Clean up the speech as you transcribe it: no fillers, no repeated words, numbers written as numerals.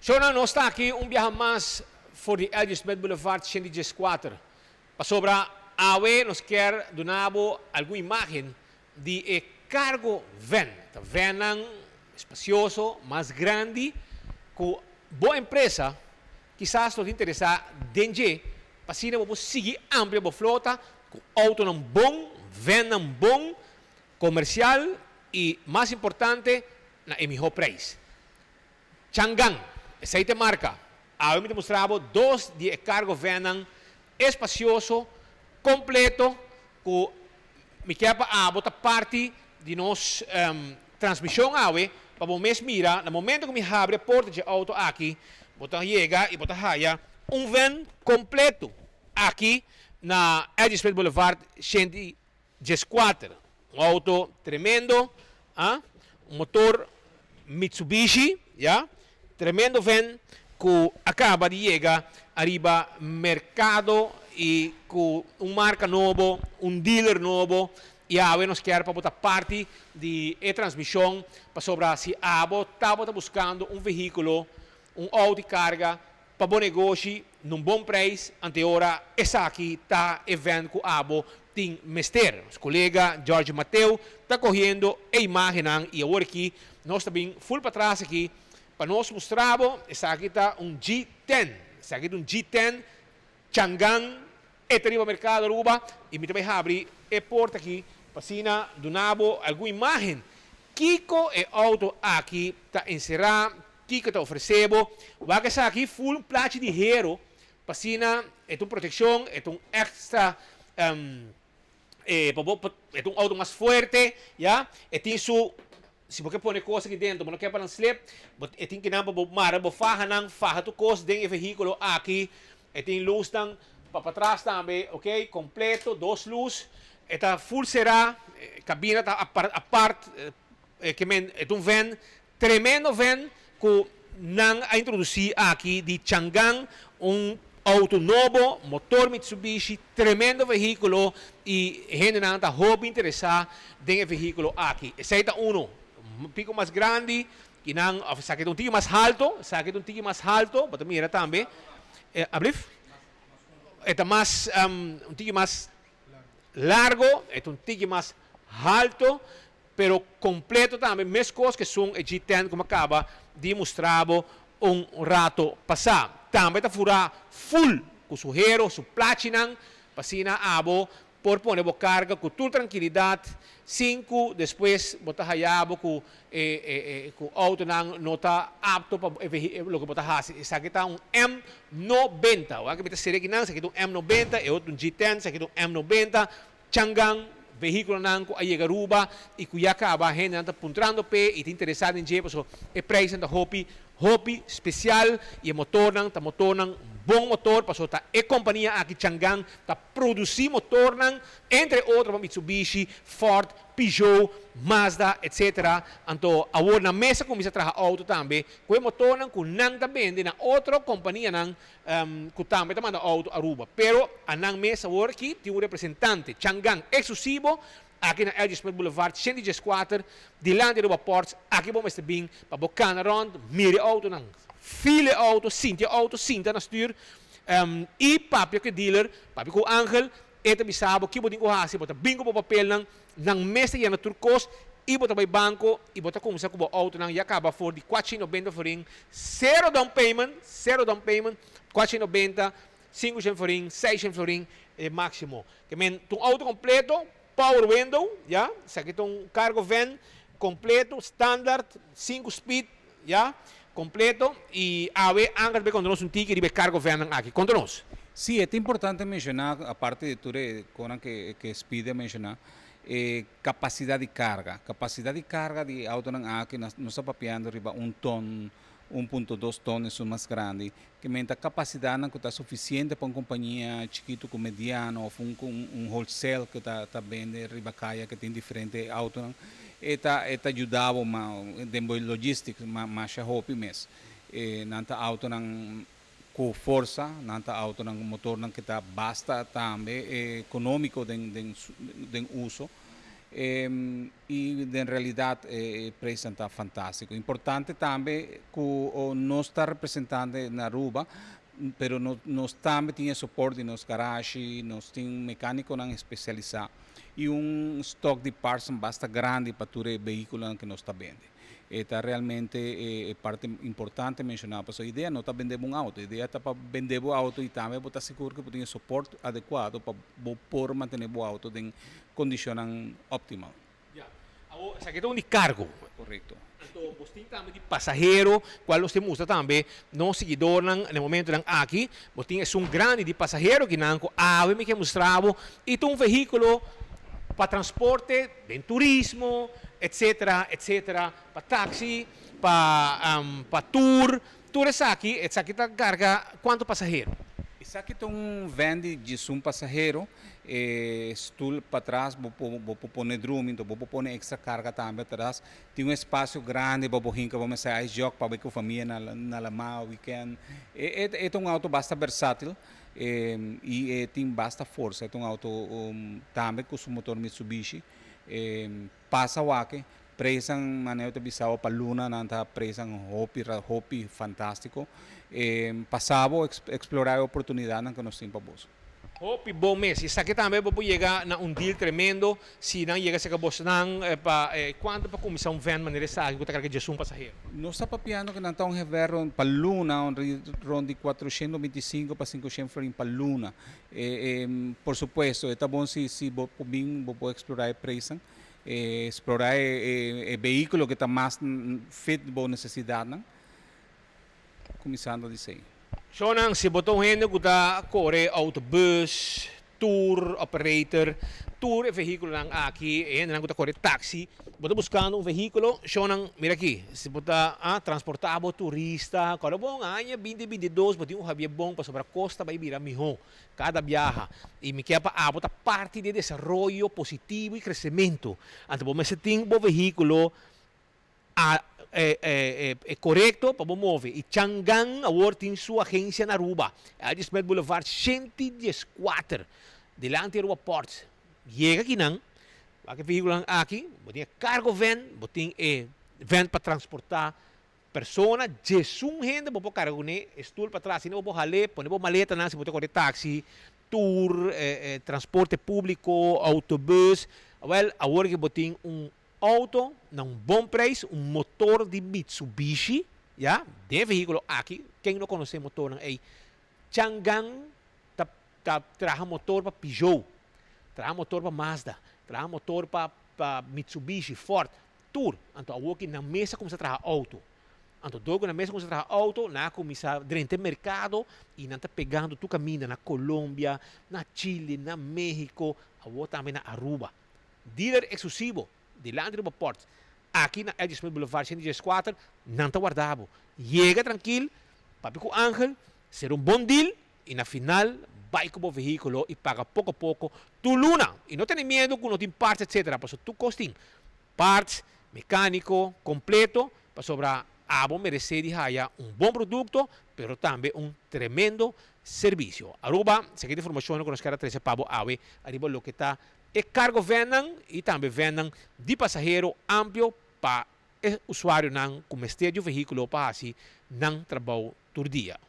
So nós está aqui viaje mais for the Elgin Smith Boulevard 114. Para sobra awe nos quer donabo alguma imagem de cargo van. Van espacioso, mais grande, com boa empresa, quizás nos interessa dentro, para assim vamos seguir amplia a flota, com auto não bom, van não bom, comercial e mais importante, na melhor preço. Chang'an, essa é a marca. A me mostrava dois de cargo van espacioso, completo, com me quer para botar parte de nos transmissão awe, para o mês mira, no momento que me abre a porta de auto aqui, botar chega e botar raia, van completo aqui na Elgin Smith Boulevard 114. Auto tremendo, motor Mitsubishi, tremendo van que acaba de chegar arriba mercado e com marca novo, dealer novo, e a nos quer para botar parte de transmissão para sobrar se a estava buscando veículo, auto de carga para bom negócio, num bom preço, ante hora essa aqui está evento com a tem mester. Os colega Jorge Mateu está correndo a imagem e agora aqui nós também full para trás aqui para nós mostrar essa aqui está G10, essa aqui é G10 Chang'an arriba mercado Aruba e me também abre a porta aqui para cima do nabo alguma imagem. Kiko é auto aqui está encerrado, Kiko está oferecendo, vai que essa aqui full plate de hero para cima é uma proteção, é extra é auto mais forte, e tem su se você põe coisa aqui dentro, mas não quer para não slip, tem que não para farra tu coisa dentro do veículo aqui, tem luz para trás também, ok, completo, duas luzes, está full será, cabina está a parte, que é van, tremendo van que não a introduzir aqui de Chang'an, auto novo, motor Mitsubishi, tremendo veículo e gente não está hobby interessado dentro do veículo aqui. Esse é um pico mais grande, que não, sabe um tigre mais alto, mas mira também, abrif, é mais um tigre mais largo, é um tigre mais alto, pero completo também, mesmas coisas que são G10 como acaba de mostrar rato passado. Também está furado full com su hero, su platinum, pasina abo, por poner a carga com toda tranquilidade. 5, depois botar hayabo com auto não está apto para o que botar hasi. Isso aqui está M90. O que está seria que não, isso aqui é M90, é outro G10, isso aqui é M90, Chang'an, veículo não com a Aruba e que já acaba a gente está puntrando pé e está interessado em jeito, so é preço da hobby especial e o motor não bom motor, para soltar a companhia aqui Chang'an está produzindo motor não, entre outros Mitsubishi, Ford, Peugeot, Mazda, etc. Então, agora na mesa começa a trabalhar auto também, com o motor não que não está vendendo na outra companhia não que também está mandando auto Aruba. Pero a na mesa agora aqui tem representante Chang'an exclusivo aqui na Elgin Smith Boulevard 114, delante do Ports, aqui vamos estar bem para bocar around, mire auto não. File auto, Cinta na stuur. E papi que dealer, papi ko Angel, eta bisabo, kibo din ko hasi, bota bingo po papel ng mesa yan na turcos, e bota by banco, e bota kung sa kubo auto ng yakaba for di 490 for ring, zero down payment, 490, 500 for ring, 600 for ring, máximo. Kemen, tung auto completo, power window, sa kitong cargo van, completo, standard, 5 speed, completo e Ángel quando nós ticket de cargo vem aqui. Conta-nos. Sí, es importante mencionar, aparte de todo Conan que Speed mencionar, capacidad de carga. Capacidad de carga de auto aqui nós está papeando arriba 1 ton, 1.2 tonnes o mais grande, que menta capacidade não está suficiente para uma companhia chiquito com mediano, ou um wholesale que está vendo arriba caia que tem diferente auto. Eta ajudava dentro da logística, mas a roupa mesmo. Nanta auto com força, nanta auto motor que está basta também econômico den uso E na realidade o preço está fantástico. Importante também que o nosso representante na Aruba, pero nós também temos suporte nos garagens, nós temos mecânico especializado e estoque de partes bastante grande para todo veículo que nós está vendendo. Esta realmente é parte importante mencionar, porque a ideia não está vender auto, a ideia está para vender o auto e também para estar seguro que tem suporte adequado para poder manter o auto em condições óptimas. Essa questão de cargo. Correto. Então, você tem também de passageiro, qual você mostra também, no seguidor, no momento aqui, você tem um grande de passageiro que não há, me que mostrava, e tem veículo para transporte, de turismo, etc., para táxi, para tour. Tudo isso aqui está carga quanto passageiro? Isso aqui tem vende de passageiro, stool para trás, vou pôr drum, então vou pôr extra carga também atrás. Tem espaço grande para você vamos sair jogo para ver com a família na lama, weekend. É auto bastante versátil e tem bastante força. É auto também com o motor Mitsubishi. Passa o aqui, presa manejo de Bissau para Luna, nanta presa hopi fantástico. Passava explorar a oportunidade que nós temos para você. Hopi bom mês. Isso aqui também pode chegar a deal tremendo se não chega a ser quanto para começar van maneira sabe que carga de passageiro. Nós estamos papiando que não estamos revendo para Luna, onde de 425 para 500 para Luna. Por supuesto, está bom se vou explorar a presa. Explorar o veículo que está mais fit para necessidade, começando a dizer. So nang si botong hende kuda kore autobus, tour operator, tour veículo nang aqui, nang kuda kore taxi, bota buscando veículo, so nang mira aqui, se bota transportable turista, cada bom anya 2022, bota habia bom para sobre a costa vai virar miho, cada viaja, e me quer para bota parte de desarrollo positivo e crescimento. Então, bom, esse tem bom veículo correto para mover. E Changan agora tem sua agência na Aruba. Adismet Boulevard 114, delante do aeroporto. Chega aqui não, aqui veículo aqui, tem cargo van, tem van para transportar persona, Jesus gente, vou pôr cargo ne, stool para trás, não vou rale, põe maleta não, se vou ter táxi, tour, transporte público, autobus. Well, agora que tem auto, num bom preço, motor de Mitsubishi, ja, de veículo aqui, quem não conhece motor não é Changan, traga motor para Peugeot, traga motor para Mazda, traga motor para Mitsubishi, Ford, Tour. Então, aqui na mesa começa a trazer auto. Então, dogo na mesa começa a trazer auto, na começa a dentro do mercado e não está pegando tu caminho na Colômbia, na Chile, na México, agora também na Aruba. Dealer exclusivo. Delante do aeroporto, aqui na Edson Boulevard 114, não está guardado. Chega tranquilo, papi com Ángel, ser bom deal, e na final, vai com o veículo e paga pouco a pouco tu luna. E não tem medo que não tem partes, etc. Porque tu costing partes, mecânico, completo, para sobrar abo merecer de haya bom produto, pero também tremendo serviço. Aruba, seguinte informação que nós queremos trazer para o AWE, arriba lo que está. E cargo vendam e também vendam de passageiro amplo para o usuário não comestar de veículo para assim não trabalhar todo dia.